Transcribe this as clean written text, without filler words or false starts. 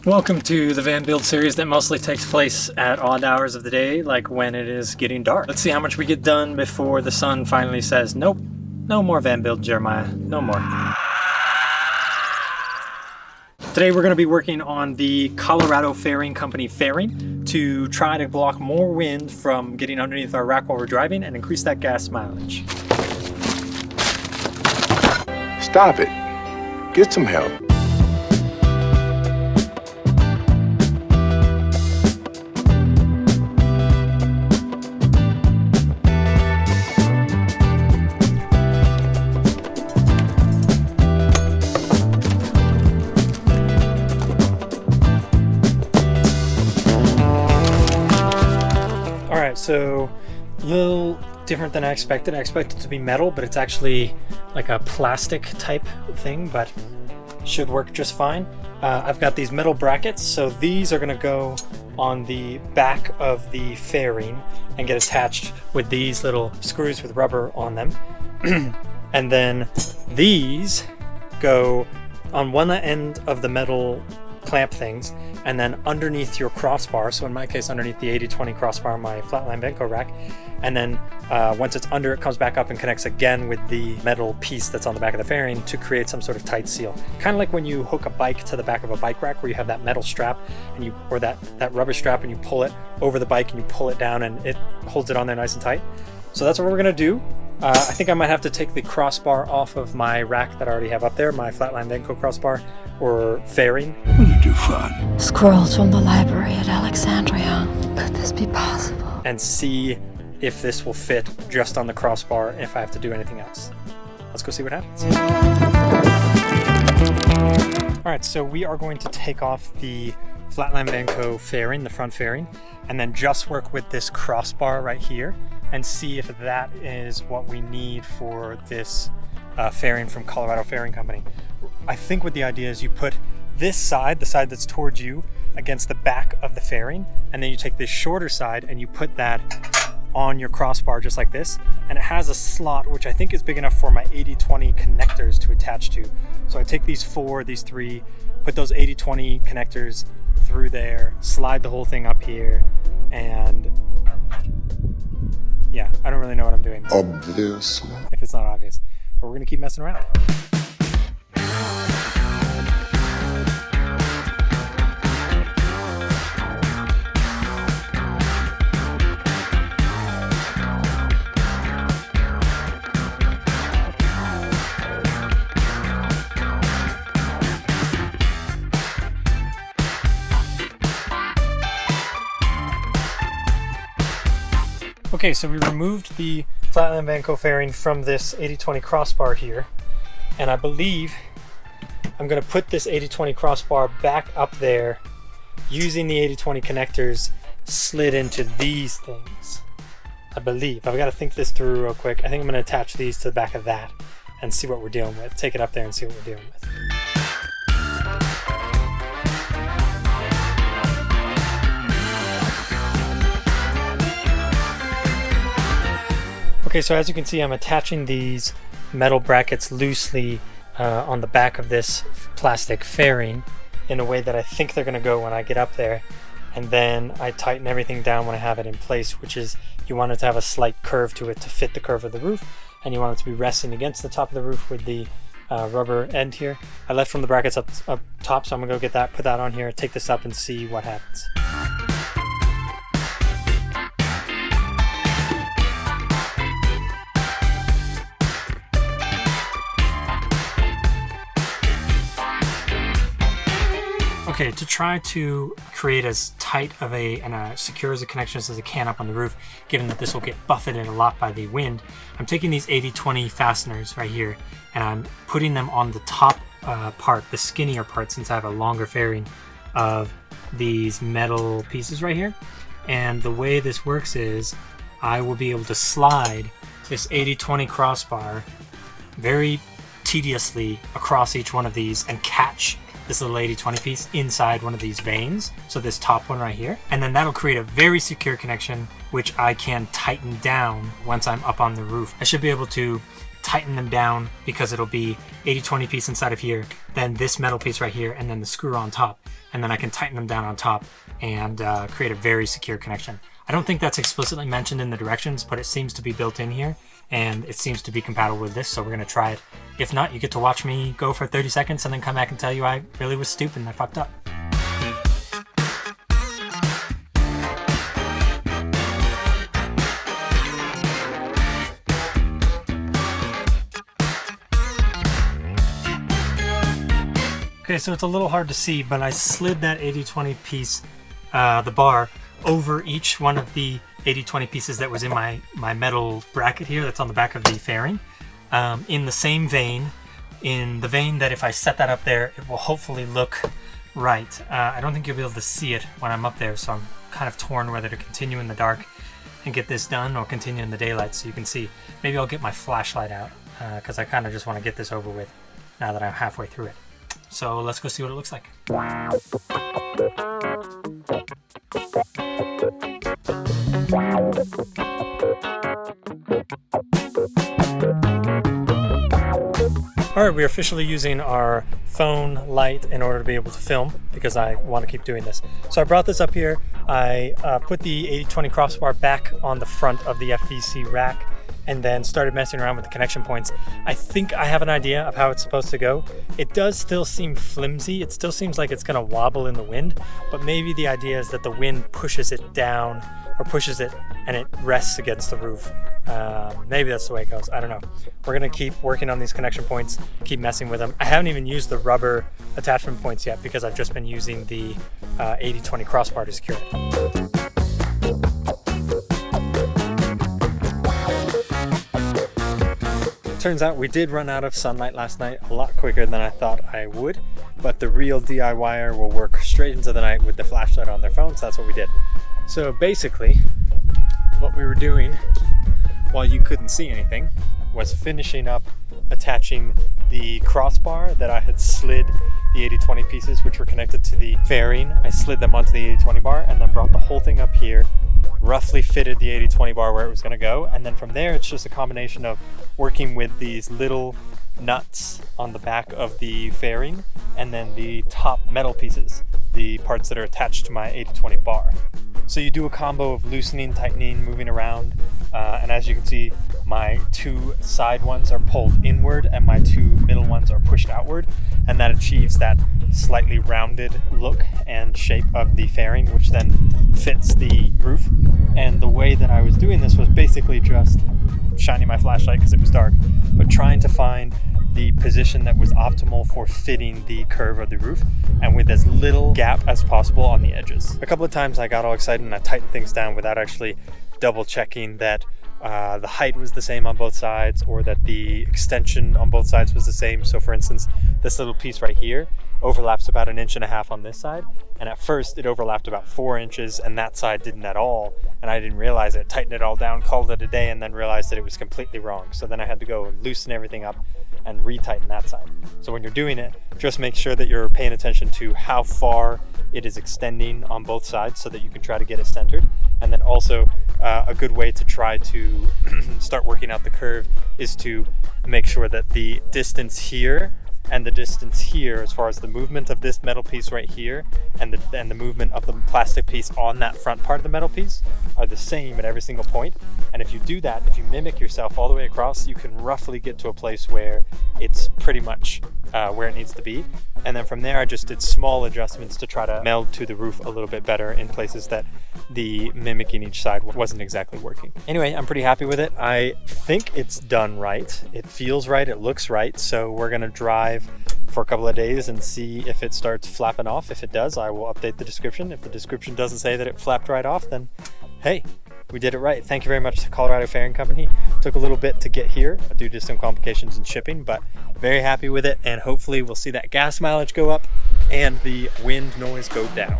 Welcome to the van build series that mostly takes place at odd hours of the day, like when it is getting dark. Let's see how much we get done before the sun finally says, nope, no more van build, Jeremiah, no more. Today we're going to be working on the Colorado Fairing Company fairing to try to block more wind from getting underneath our rack while we're driving and increase that gas mileage. Stop it. Get some help. So a little different than I expected. I expected it to be metal, but it's actually like a plastic type thing, but should work just fine. I've got these metal brackets, so these are going to go on the back of the fairing and get attached with these little screws with rubber on them. And then these go on one end of the metal clamp things, and then underneath your crossbar, so in my case underneath the 80/20 crossbar on my Flatline Benco rack, and then once it's under, it comes back up and connects again with the metal piece that's on the back of the fairing to create some sort of tight seal. Kind of like when you hook a bike to the back of a bike rack, where you have that metal strap and you, or that rubber strap, and you pull it over the bike and you pull it down and it holds it on there nice and tight. So that's what we're gonna do. I think I might have to take the crossbar off of my rack that I already have up there, my Flatline Benco crossbar, or fairing. What did you find? Scrolls from the library at Alexandria. Could this be possible? And see if this will fit just on the crossbar if I have to do anything else. Let's go see what happens. Alright, so we are going to take off the Flatline Benco fairing, the front fairing, and then just work with this crossbar right here and see if that is what we need for this fairing from Colorado Fairing Company. I think what the idea is, you put this side, the side that's towards you, against the back of the fairing, and then you take this shorter side and you put that on your crossbar just like this, and it has a slot which I think is big enough for my 80/20 connectors to attach to. So I take these three, put those 80/20 connectors through there, slide the whole thing up here, and yeah, I don't really know what I'm doing. Obvious. If it's not obvious, but we're gonna keep messing around. Okay, so we removed the Flatline Benco fairing from this 80/20 crossbar here, and I believe I'm going to put this 80/20 crossbar back up there using the 80/20 connectors slid into these things. I believe. I've got to think this through real quick. I think I'm going to attach these to the back of that and see what we're dealing with. Take it up there and see what we're dealing with. Okay, so as you can see, I'm attaching these metal brackets loosely on the back of this plastic fairing in a way that I think they're going to go when I get up there. And then I tighten everything down when I have it in place, which is, you want it to have a slight curve to it to fit the curve of the roof, and you want it to be resting against the top of the roof with the rubber end here. I left from the brackets up top, so I'm going to go get that, put that on here, take this up and see what happens. Okay, to try to create as tight of and secure as a connection as I can up on the roof, given that this will get buffeted a lot by the wind, I'm taking these 80/20 fasteners right here and I'm putting them on the top part, the skinnier part, since I have a longer fairing of these metal pieces right here. And the way this works is I will be able to slide this 80/20 crossbar very tediously across each one of these and catch this little 80/20 piece inside one of these vanes, so this top one right here, and then that'll create a very secure connection which I can tighten down once I'm up on the roof. I should be able to tighten them down because it'll be 80-20 piece inside of here, then this metal piece right here, and then the screw on top. And then I can tighten them down on top and create a very secure connection. I don't think that's explicitly mentioned in the directions, but it seems to be built in here, and it seems to be compatible with this, so we're gonna try it. If not, you get to watch me go for 30 seconds and then come back and tell you I really was stupid and I fucked up. Okay, so it's a little hard to see, but I slid that 80-20 piece, the bar, over each one of the 80-20 pieces that was in my metal bracket here that's on the back of the fairing. In the same vein, in the vein that if I set that up there, it will hopefully look right. I don't think you'll be able to see it when I'm up there, so I'm kind of torn whether to continue in the dark and get this done or continue in the daylight so you can see. Maybe I'll get my flashlight out, because I kind of just want to get this over with now that I'm halfway through it. So let's go see what it looks like. Alright, we're officially using our phone light in order to be able to film because I want to keep doing this. So I brought this up here. I put the 80-20 crossbar back on the front of the FVC rack and then started messing around with the connection points. I think I have an idea of how it's supposed to go. It does still seem flimsy. It still seems like it's gonna wobble in the wind, but maybe the idea is that the wind pushes it down or pushes it and it rests against the roof. Maybe that's the way it goes, I don't know. We're gonna keep working on these connection points, keep messing with them. I haven't even used the rubber attachment points yet because I've just been using the 80-20 crossbar to secure it. Turns out we did run out of sunlight last night a lot quicker than I thought I would, but the real DIYer will work straight into the night with the flashlight on their phone, so that's what we did. So basically, what we were doing while you couldn't see anything was finishing up attaching the crossbar that I had slid the 80-20 pieces which were connected to the fairing. I slid them onto the 80-20 bar and then brought the whole thing up here, roughly fitted the 80-20 bar where it was going to go, and then from there it's just a combination of working with these little nuts on the back of the fairing and then the top metal pieces, the parts that are attached to my 80-20 bar. So you do a combo of loosening, tightening, moving around, and as you can see, my two side ones are pulled inward and my two middle ones are pushed outward, and that achieves that slightly rounded look and shape of the fairing, which then fits the roof. And the way that I was doing this was basically just shining my flashlight because it was dark, but trying to find the position that was optimal for fitting the curve of the roof and with as little gap as possible on the edges. A couple of times I got all excited and I tightened things down without actually double checking that the height was the same on both sides or that the extension on both sides was the same. So for instance, this little piece right here overlaps about 1.5 inches on this side, and at first it overlapped about 4 inches and that side didn't at all, and I didn't realize it. Tightened it all down, called it a day, and then realized that it was completely wrong. So then I had to go and loosen everything up and retighten that side. So when you're doing it, just make sure that you're paying attention to how far it is extending on both sides so that you can try to get it centered. And then also a good way to try to start working out the curve is to make sure that the distance here and the distance here, as far as the movement of this metal piece right here and the movement of the plastic piece on that front part of the metal piece, are the same at every single point. And if you do that, if you mimic yourself all the way across, you can roughly get to a place where it's pretty much where it needs to be. And then from there, I just did small adjustments to try to meld to the roof a little bit better in places that the mimicking each side wasn't exactly working. Anyway, I'm pretty happy with it. I think it's done right. It feels right, it looks right. So we're gonna drive for a couple of days and see if it starts flapping off. If it does, I will update the description. If the description doesn't say that it flapped right off, then hey, we did it right. Thank you very much to Colorado Fairing Company. Took a little bit to get here due to some complications in shipping, but very happy with it, and hopefully we'll see that gas mileage go up and the wind noise go down.